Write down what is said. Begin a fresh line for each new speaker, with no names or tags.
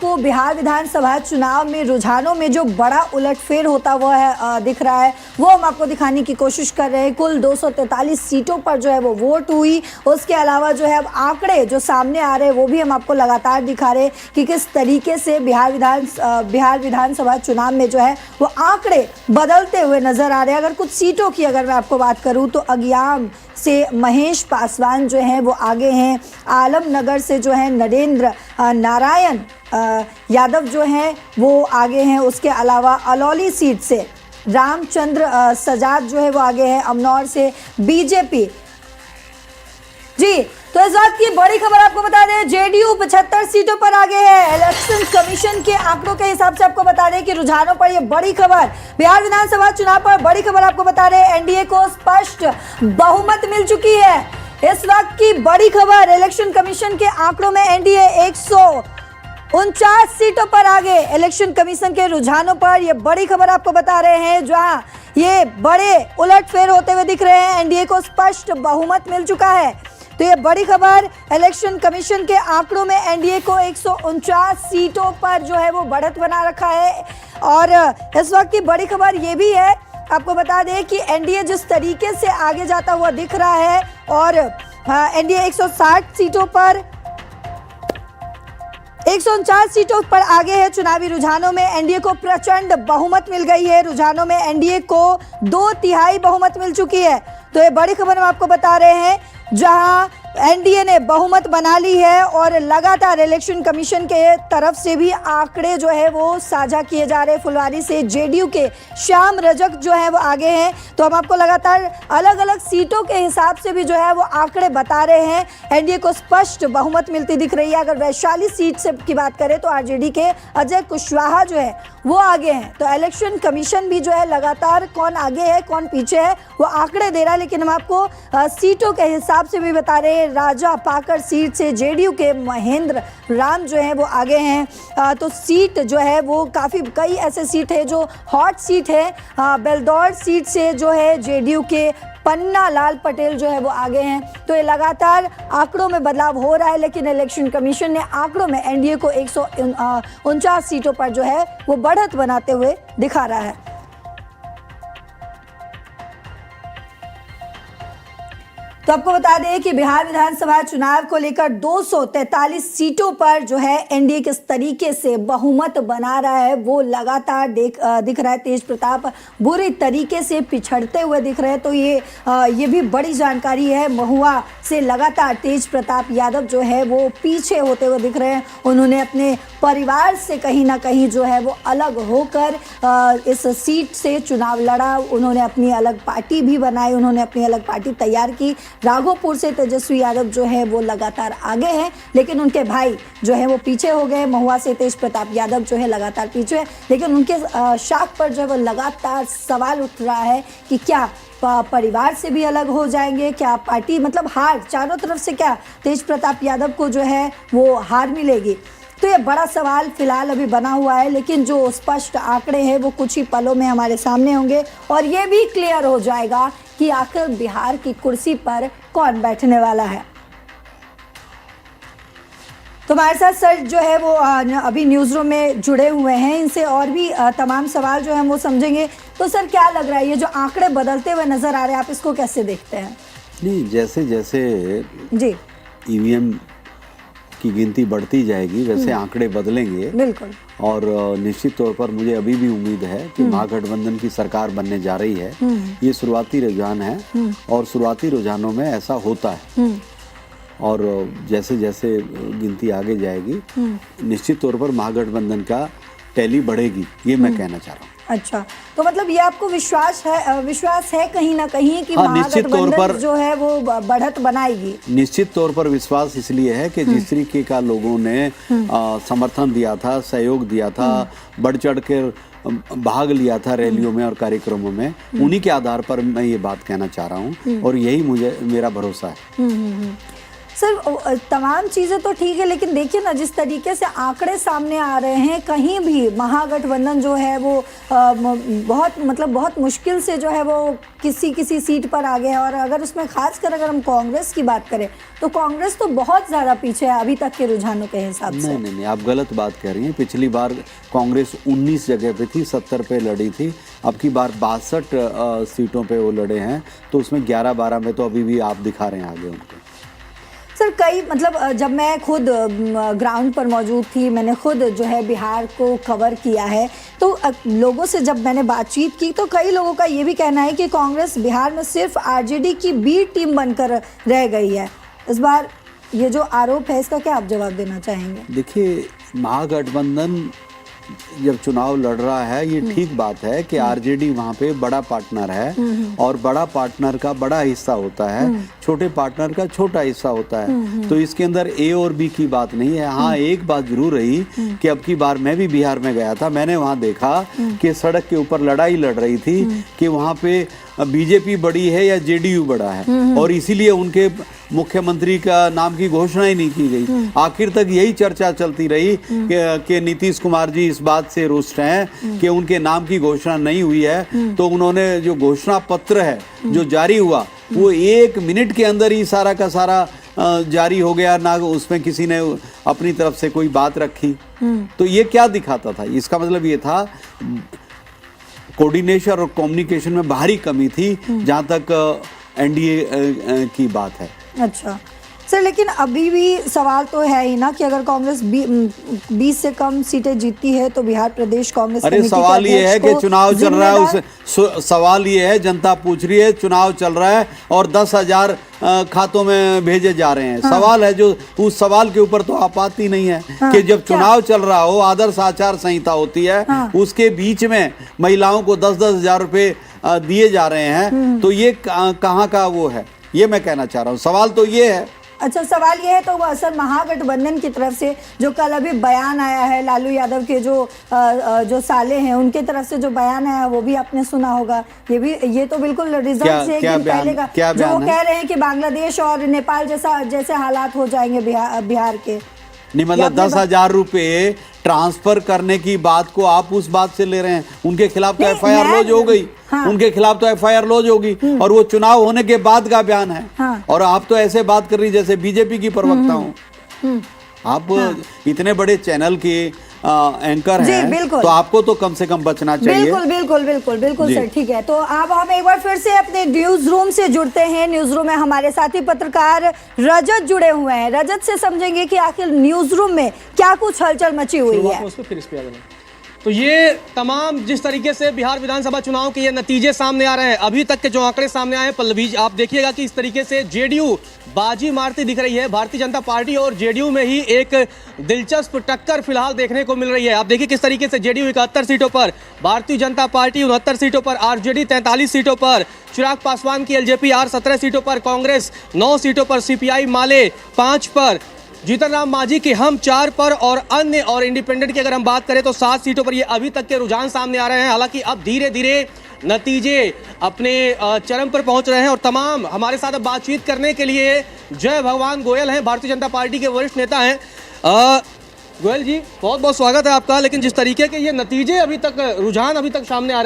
आपको बिहार विधानसभा चुनाव में रुझानों में जो बड़ा उलटफेर होता हुआ है दिख रहा है, वो हम आपको दिखाने की कोशिश कर रहे हैं। कुल 243 सीटों पर जो है वो वोट हुई। उसके अलावा जो है अब आंकड़े जो सामने आ रहे हैं वो भी हम आपको लगातार दिखा रहे हैं कि किस तरीके से बिहार विधानसभा चुनाव में जो है वो आंकड़े बदलते हुए नजर आ रहे हैं। अगर कुछ सीटों की अगर मैं आपको बात करूं तो अगियाम से महेश पासवान जो हैं वो आगे हैं। आलमनगर से जो है नरेंद्र नारायण यादव जो हैं वो आगे हैं। उसके अलावा अलौली सीट से रामचंद्र सजाद जो है वो आगे हैं। अमनौर से बीजेपी जी। तो इस बात की बड़ी खबर आपको बता दें, जेडीयू 75 सीटों पर आगे है। इलेक्शन कमीशन के आंकड़ों के हिसाब से आपको बता दें कि रुझानों पर ये बड़ी खबर, बिहार विधानसभा चुनाव पर बड़ी खबर आपको बता रहे हैं। एनडीए को स्पष्ट बहुमत मिल चुकी है। इस वक्त की बड़ी खबर, इलेक्शन कमीशन के आंकड़ों में एनडीए 149 सीटों पर आगे। इलेक्शन कमीशन के रुझानों पर यह बड़ी खबर आपको बता रहे हैं, जहां ये बड़े उलटफेर होते हुए दिख रहे हैं। एनडीए को स्पष्ट बहुमत मिल चुका है। तो ये बड़ी खबर, इलेक्शन कमीशन के आंकड़ों में एनडीए को 149 सीटों पर जो है वो बढ़त बना रखा है। और इस वक्त की बड़ी खबर ये भी है, आपको बता दें कि एनडीए जिस तरीके से आगे जाता हुआ दिख रहा है और एनडीए 160 सीटों पर 149 सीटों पर आगे है। चुनावी रुझानों में एनडीए को प्रचंड बहुमत मिल गई है। रुझानों में एनडीए को 2/3 बहुमत मिल चुकी है। तो ये बड़ी खबर हम आपको बता रहे हैं, जहां एनडीए ने बहुमत बना ली है और लगातार इलेक्शन कमीशन के तरफ से भी आंकड़े जो है वो साझा किए जा रहे हैं। फुलवारी से जेडीयू के श्याम रजक जो है वो आगे हैं। तो हम आपको लगातार अलग अलग सीटों के हिसाब से भी जो है वो आंकड़े बता रहे हैं। एनडीए को स्पष्ट बहुमत मिलती दिख रही है। अगर वैशाली सीट से की बात करें तो आरजेडी के अजय कुशवाहा जो है वो आगे हैं। तो इलेक्शन कमीशन भी जो है लगातार कौन आगे है कौन पीछे है वो आंकड़े दे रहा है, लेकिन हम आपको सीटों के हिसाब से भी बता रहे हैं। राजा पाकर सीट से जेडीयू के महेंद्र राम जो है वो आगे हैं। तो सीट जो है वो कई ऐसे सीट है जो हॉट सीट है। बेलदौर सीट से जो है जेडीयू के पन्ना लाल पटेल जो है वो आगे हैं। तो ये लगातार आंकड़ों में बदलाव हो रहा है, लेकिन इलेक्शन कमीशन ने आंकड़ों में एनडीए को 149 सीटों पर जो है वो बढ़त बनाते हुए दिखा रहा है। तो आपको बता दें कि बिहार विधानसभा चुनाव को लेकर 243 सीटों पर जो है एनडीए किस तरीके से बहुमत बना रहा है वो लगातार दिख रहा है। तेज प्रताप बुरी तरीके से पिछड़ते हुए दिख रहे हैं। तो ये भी बड़ी जानकारी है। महुआ से लगातार तेज प्रताप यादव जो है वो पीछे होते हुए दिख रहे हैं। उन्होंने अपने परिवार से कहीं ना कहीं जो है वो अलग होकर इस सीट से चुनाव लड़ा। उन्होंने अपनी अलग पार्टी भी बनाई, उन्होंने अपनी अलग पार्टी तैयार की। राघोपुर से तेजस्वी यादव जो है वो लगातार आगे हैं, लेकिन उनके भाई जो है वो पीछे हो गए। महुआ से तेज प्रताप यादव जो है लगातार पीछे है, लेकिन उनके शाख पर जो है वो लगातार सवाल उठ रहा है कि क्या परिवार से भी अलग हो जाएंगे, क्या पार्टी मतलब हार, चारों तरफ से क्या तेज प्रताप यादव को जो है वो हार मिलेगी। तो ये बड़ा सवाल फिलहाल अभी बना हुआ है, लेकिन जो स्पष्ट आंकड़े हैं वो कुछ ही पलों में हमारे सामने होंगे और ये भी क्लियर हो जाएगा कि आखिर बिहार की कुर्सी पर कौन बैठने वाला है। तो हमारे साथ सर जो है वो अभी न्यूज़ रूम में जुड़े हुए हैं, इनसे और भी तमाम सवाल जो है वो समझेंगे। तो सर क्या लग रहा है, ये जो आंकड़े बदलते हुए नजर आ रहे हैं, आप इसको कैसे देखते हैं?
नहीं, जैसे जैसे
जी
ईवीएम की गिनती बढ़ती जाएगी वैसे आंकड़े बदलेंगे।
बिल्कुल।
और निश्चित तौर पर मुझे अभी भी उम्मीद है कि महागठबंधन की सरकार बनने जा रही है। ये शुरुआती रुझान है और शुरुआती रुझानों में ऐसा होता है। और जैसे जैसे गिनती आगे जाएगी निश्चित तौर पर महागठबंधन का टैली बढ़ेगी, ये मैं कहना चाह रहा हूँ।
अच्छा, तो मतलब ये आपको विश्वास है कहीं ना कहीं कि महागठबंधन जो है वो बढ़त बनाएगी?
निश्चित तौर पर विश्वास इसलिए है कि जिस तरीके का लोगों ने समर्थन दिया था, सहयोग दिया था, बढ़ चढ़ कर भाग लिया था रैलियों में और कार्यक्रमों में, उन्हीं के आधार पर मैं ये बात कहना चाह रहा हूँ और यही मेरा भरोसा है।
सर तमाम चीज़ें तो ठीक है, लेकिन देखिए ना जिस तरीके से आंकड़े सामने आ रहे हैं, कहीं भी महागठबंधन जो है वो बहुत मुश्किल से जो है वो किसी सीट पर आ गया है। और अगर उसमें खासकर अगर हम कांग्रेस की बात करें तो कांग्रेस तो बहुत ज़्यादा पीछे है अभी तक के रुझानों के हिसाब से।
नहीं, आप गलत बात कह रही हैं। पिछली बार कांग्रेस 19 जगह पे थी, 70 पे लड़ी थी। अब की बार 62 सीटों पे वो लड़े हैं, तो उसमें 11-12 में तो अभी भी आप दिखा रहे हैं आगे उनको।
सर कई जब मैं खुद ग्राउंड पर मौजूद थी, मैंने खुद जो है बिहार को कवर किया है, तो लोगों से जब मैंने बातचीत की तो कई लोगों का ये भी कहना है कि कांग्रेस बिहार में सिर्फ आरजेडी की बी टीम बनकर रह गई है। इस बार ये जो आरोप है इसका क्या आप जवाब देना चाहेंगे?
देखिए, महागठबंधन जब चुनाव लड़ रहा है, ये ठीक बात है कि आरजेडी वहाँ पे बड़ा पार्टनर है और बड़ा पार्टनर का बड़ा हिस्सा होता है, छोटे पार्टनर का छोटा हिस्सा होता है। तो इसके अंदर ए और बी की बात नहीं है। हाँ, एक बात जरूर रही कि अब की बार मैं भी बिहार में गया था, मैंने वहाँ देखा कि सड़क के ऊपर लड़ाई लड़ रही थी कि वहाँ पे बीजेपी बड़ी है या जेडीयू बड़ा है, और इसीलिए उनके मुख्यमंत्री का नाम की घोषणा ही नहीं की गई। आखिर तक यही चर्चा चलती रही कि नीतीश कुमार जी इस बात से रुष्ट हैं कि उनके नाम की घोषणा नहीं हुई है। तो उन्होंने जो घोषणा पत्र है जो जारी हुआ, वो 1 मिनट के अंदर ही सारा का सारा जारी हो गया, ना उसमें किसी ने अपनी तरफ से कोई बात रखी। तो ये क्या दिखाता था? इसका मतलब ये था कोऑर्डिनेशन और कम्युनिकेशन में भारी कमी थी जहां तक एनडीए की बात है।
अच्छा सर, लेकिन अभी भी सवाल तो है ही ना कि अगर कांग्रेस 20 से कम सीटें जीतती है तो बिहार प्रदेश कांग्रेस
अरे सवाल ये है कि चुनाव चल रहा है, सवाल ये है, जनता पूछ रही है, चुनाव चल रहा है और 10,000 खातों में भेजे जा रहे हैं। सवाल है, जो उस सवाल के ऊपर तो आपत्ति नहीं है कि जब चुनाव चल रहा हो, आदर्श आचार संहिता होती है, उसके बीच में महिलाओं को 10-10 हजार रुपए दिए जा रहे हैं, तो ये कहाँ का वो है, ये मैं कहना चाह रहा हूँ। सवाल तो ये है।
अच्छा, सवाल ये है तो सर महागठबंधन की तरफ से जो कल अभी बयान आया है, लालू यादव के जो साले हैं उनके तरफ से जो बयान आया वो भी आपने सुना होगा। ये तो बिल्कुल रिजल्ट से एक दिन पहले का, जो वो कह रहे हैं कि बांग्लादेश और नेपाल जैसे हालात हो जाएंगे बिहार के।
नहीं, मतलब 10,000 रुपए ट्रांसफर करने की बात को आप उस बात से ले रहे हैं। उनके खिलाफ तो एफआईआर लॉन्च हो गई। उनके खिलाफ तो एफआईआर लॉन्च होगी और वो चुनाव होने के बाद का बयान है। और आप तो ऐसे बात कर रही जैसे बीजेपी की प्रवक्ता हूँ। आप इतने बड़े चैनल के एंकर हैं, तो आपको तो कम से कम बचना चाहिए।
बिल्कुल सर, ठीक है। तो अब हम एक बार फिर से अपने न्यूज रूम से जुड़ते हैं। न्यूज रूम में हमारे साथी पत्रकार रजत जुड़े हुए हैं। रजत से समझेंगे कि आखिर न्यूज रूम में क्या कुछ हलचल मची हुई है।
तो ये तमाम जिस तरीके से बिहार विधानसभा चुनाव के ये नतीजे सामने आ रहे हैं, अभी तक के जो आंकड़े सामने आए हैं, पल्लवी आप देखिएगा कि इस तरीके से जेडीयू बाजी मारती दिख रही है। भारतीय जनता पार्टी और जेडीयू में ही एक दिलचस्प टक्कर फिलहाल देखने को मिल रही है। आप देखिए किस तरीके से जेडीयू 71 सीटों पर, भारतीय जनता पार्टी 69 सीटों पर, आरजेडी 43 सीटों पर, चिराग पासवान की एलजेपी आर 17 सीटों पर, कांग्रेस 9 सीटों पर, सीपीआई माले 5 पर, जीतन राम मांझी की हम 4 पर और अन्य और इंडिपेंडेंट की अगर हम बात करें तो 7 सीटों पर। ये अभी तक के रुझान सामने आ रहे हैं। हालांकि अब धीरे धीरे नतीजे अपने चरम पर पहुंच रहे हैं और तमाम हमारे साथ अब बातचीत करने के लिए जय भगवान गोयल हैं, भारतीय जनता पार्टी के वरिष्ठ नेता हैं। गोयल जी, बहुत बहुत स्वागत है आपका। लेकिन जिस तरीके के ये नतीजे अभी तक, रुझान अभी तक सामने आ रहे हैं